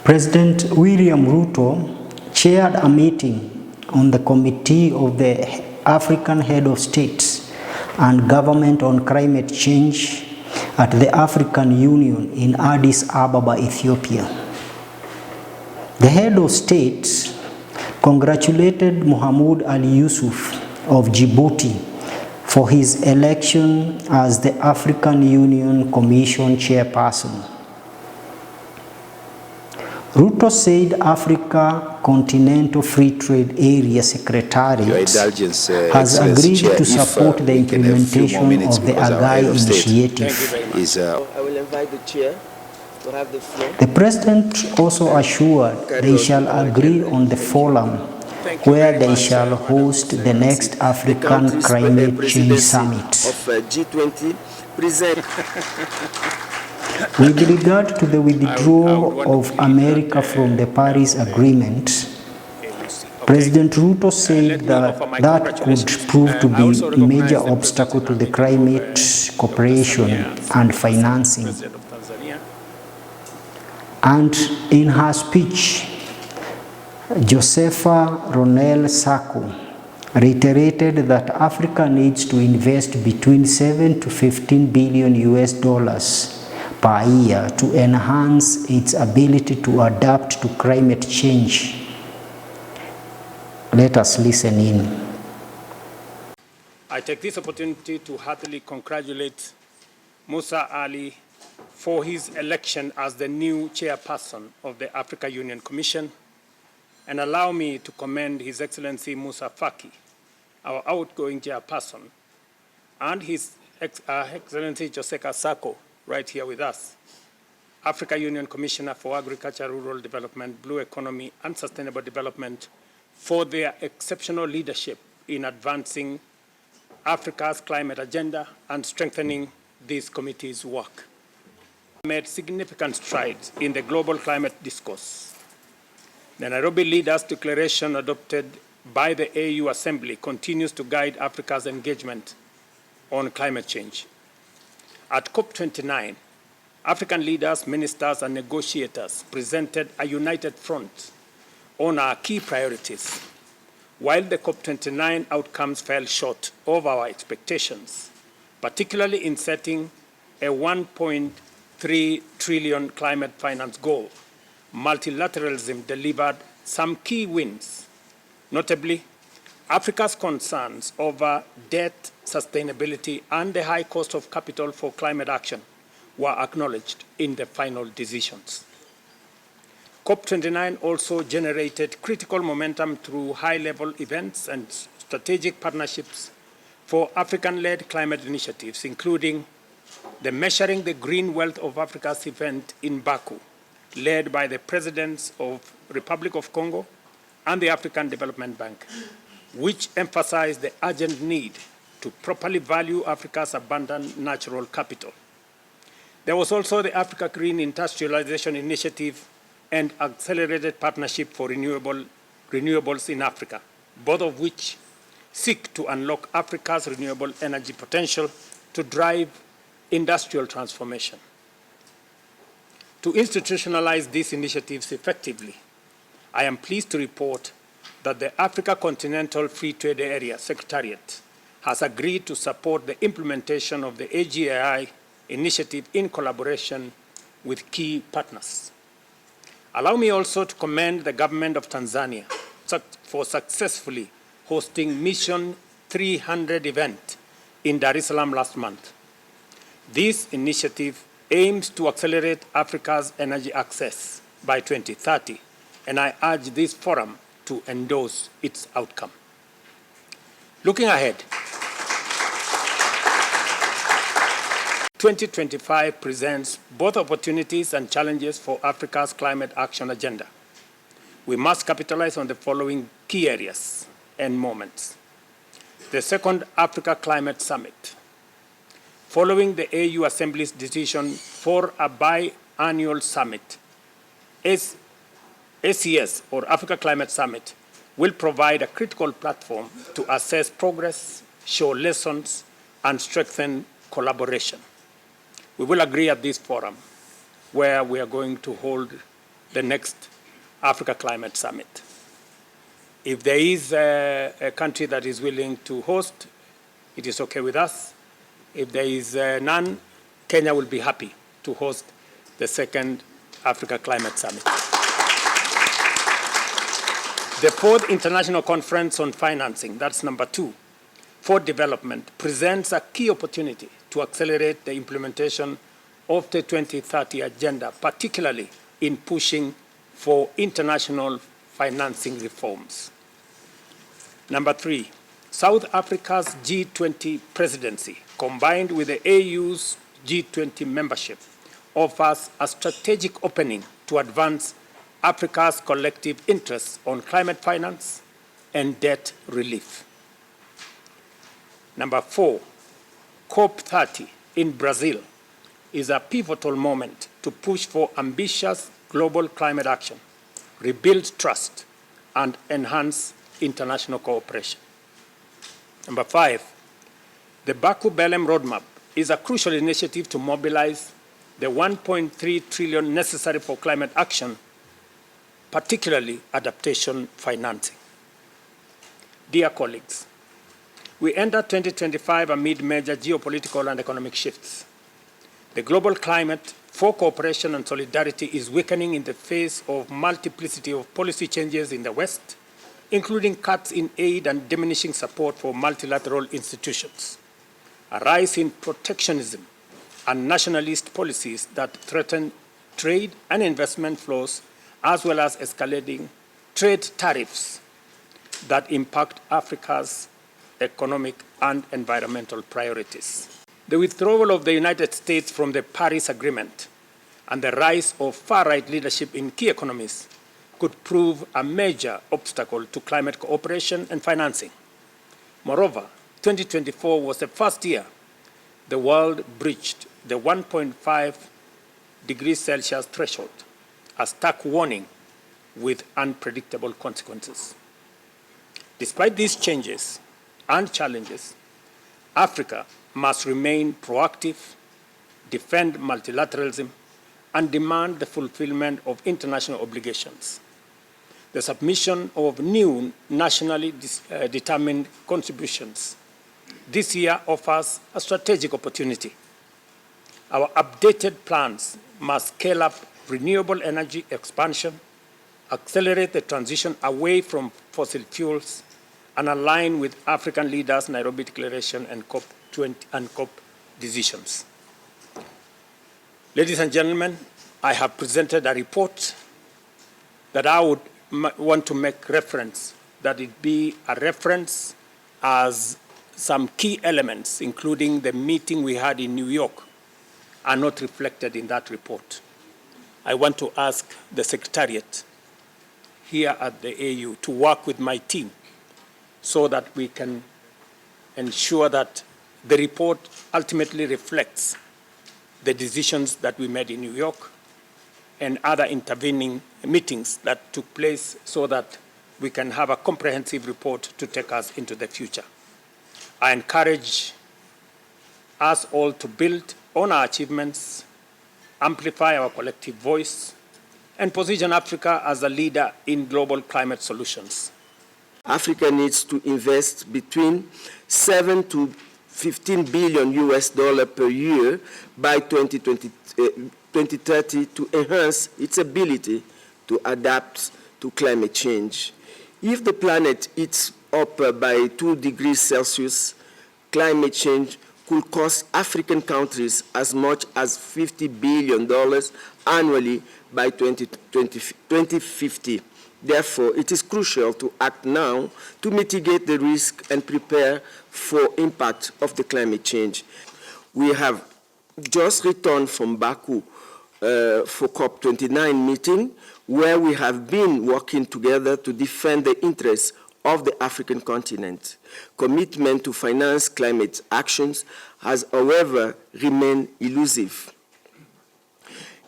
President William Ruto chaired a meeting on the Committee of the African Head of States and Government on Climate Change at the African Union in Addis Ababa, Ethiopia. The Head of States congratulated Mohamed Ali Yusuf of Djibouti for his election as the African Union Commission chairperson. Ruto said Africa Continental Free Trade Area Secretariat has agreed to support the implementation of the Agai initiative. I will invite the chair to have the floor. The President also assured they shall agree on the forum where they shall host the next African Climate Change Summit. Of G20 present. With regard to the withdrawal of America from the Paris Agreement, President Ruto said that could prove to be a major obstacle to the climate cooperation and financing. And in her speech, Josefa Ronel Sacco reiterated that Africa needs to invest between 7 to 15 billion US dollars per year to enhance its ability to adapt to climate change. Let us listen in. I take this opportunity to heartily congratulate Musa Ali for his election as the new chairperson of the Africa Union Commission, and allow me to commend His Excellency Musa Faki, our outgoing chairperson, and His Excellency Josefa Sacco, right here with us, Africa Union Commissioner for Agriculture, Rural Development, Blue Economy, and Sustainable Development, for their exceptional leadership in advancing Africa's climate agenda and strengthening this committee's work. Made significant strides in the global climate discourse. The Nairobi Leaders' Declaration adopted by the AU Assembly continues to guide Africa's engagement on climate change. At COP29, African leaders, ministers, and negotiators presented a united front on our key priorities. While the COP29 outcomes fell short of our expectations, particularly in setting a 1.3 trillion climate finance goal, multilateralism delivered some key wins. Notably, Africa's concerns over debt sustainability and the high cost of capital for climate action were acknowledged in the final decisions. COP29 also generated critical momentum through high-level events and strategic partnerships for African-led climate initiatives, including the Measuring the Green Wealth of Africa's event in Baku, led by the presidents of Republic of Congo and the African Development Bank, which emphasized the urgent need to properly value Africa's abundant natural capital. There was also the Africa Green Industrialization Initiative and Accelerated Partnership for Renewables in Africa, both of which seek to unlock Africa's renewable energy potential to drive industrial transformation. To institutionalize these initiatives effectively, I am pleased to report that the Africa Continental Free Trade Area Secretariat has agreed to support the implementation of the AGAI initiative in collaboration with key partners. Allow me also to commend the government of Tanzania for successfully hosting Mission 300 event in Dar es Salaam last month. This initiative aims to accelerate Africa's energy access by 2030, and I urge this forum to endorse its outcome. Looking ahead, 2025 presents both opportunities and challenges for Africa's climate action agenda. We must capitalize on the following key areas and moments. The second Africa Climate Summit. Following the AU Assembly's decision for a biannual summit, ACS, or Africa Climate Summit, will provide a critical platform to assess progress, show lessons, and strengthen collaboration. We will agree at this forum, where we are going to hold the next Africa Climate Summit. If there is a country that is willing to host, it is okay with us. If there is none, Kenya will be happy to host the second Africa Climate Summit. The fourth International Conference on Financing, that's number 2, for development, presents a key opportunity to accelerate the implementation of the 2030 agenda, particularly in pushing for international financing reforms. Number 3, South Africa's G20 presidency, combined with the AU's G20 membership, offers a strategic opening to advance Africa's collective interests on climate finance and debt relief. Number 4, COP30 in Brazil is a pivotal moment to push for ambitious global climate action, rebuild trust, and enhance international cooperation. Number 5, the Baku-Belém Roadmap is a crucial initiative to mobilize the 1.3 trillion necessary for climate action, particularly adaptation financing. Dear colleagues, we enter 2025 amid major geopolitical and economic shifts. The global climate for cooperation and solidarity is weakening in the face of multiplicity of policy changes in the West, including cuts in aid and diminishing support for multilateral institutions, a rise in protectionism and nationalist policies that threaten trade and investment flows, as well as escalating trade tariffs that impact Africa's economic and environmental priorities. The withdrawal of the United States from the Paris Agreement and the rise of far-right leadership in key economies could prove a major obstacle to climate cooperation and financing. Moreover, 2024 was the first year the world breached the 1.5 degrees Celsius threshold, a stark warning with unpredictable consequences. Despite these changes and challenges, Africa must remain proactive, defend multilateralism, and demand the fulfillment of international obligations. The submission of new nationally determined contributions this year offers a strategic opportunity. Our updated plans must scale up renewable energy expansion, accelerate the transition away from fossil fuels, and align with African leaders' Nairobi Declaration and COP20 and COP decisions. Ladies and gentlemen, I have presented a report that I would want to make reference, that it be a reference as some key elements, including the meeting we had in New York, are not reflected in that report. I want to ask the Secretariat here at the AU to work with my team so that we can ensure that the report ultimately reflects the decisions that we made in New York and other intervening meetings that took place, so that we can have a comprehensive report to take us into the future. I encourage us all to build on our achievements, amplify our collective voice, and position Africa as a leader in global climate solutions. Africa needs to invest between 7 to 15 billion US dollars per year by 2030 to enhance its ability to adapt to climate change. If the planet heats up by 2 degrees Celsius, climate change could cost African countries as much as $50 billion annually by 2050. Therefore, it is crucial to act now to mitigate the risk and prepare for impact of the climate change. We have just returned from Baku for COP29 meeting, where we have been working together to defend the interests of the African continent. Commitment to finance climate actions has, however, remained elusive.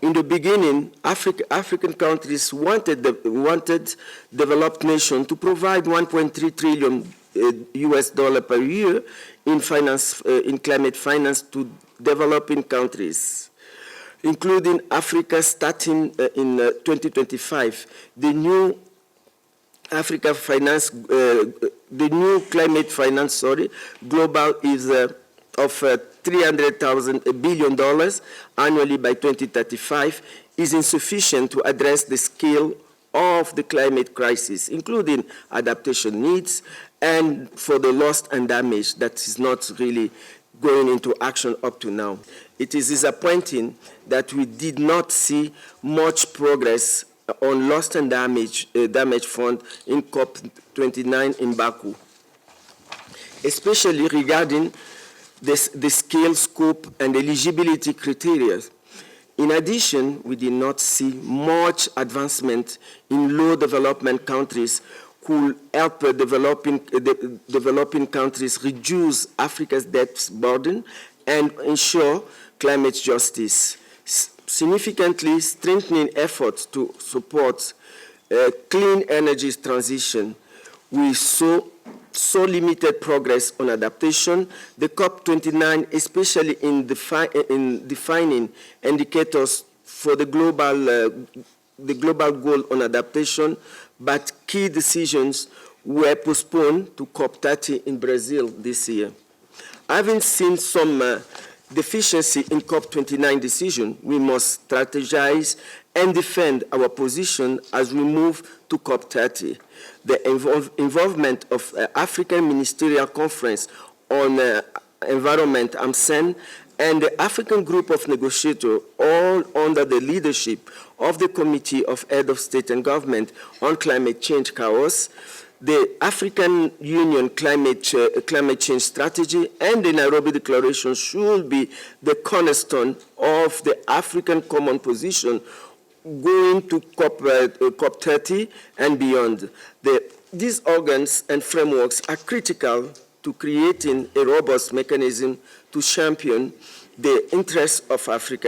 In the beginning, African countries wanted developed nations to provide 1.3 trillion US dollar per year in climate finance to developing countries. including Africa starting in 2025. The new Africa finance, the new climate finance, global is of $300 billion annually by 2035 is insufficient to address the scale of the climate crisis, including adaptation needs and for the loss and damage that is not really going into action up to now. It is disappointing that we did not see much progress on loss and damage fund in COP29 in Baku, especially regarding the scale, scope, and eligibility criteria. In addition, we did not see much advancement in low development countries who help developing countries reduce Africa's debt burden and ensure climate justice. Significantly strengthening efforts to support clean energy transition. We saw limited progress on adaptation. The COP29, especially in defining indicators for the global goal on adaptation, but key decisions were postponed to COP30 in Brazil this year. Having seen some deficiency in COP29 decision, we must strategize and defend our position as we move to COP30. The involvement of African Ministerial Conference on Environment, AMSEN, and the African Group of Negotiators, all under the leadership of the Committee of Heads of State and Government on Climate Change, CAHOSCC, the African Union climate change strategy and the Nairobi Declaration should be the cornerstone of the African common position going to COP30 and beyond. These organs and frameworks are critical to creating a robust mechanism to champion the interests of Africa.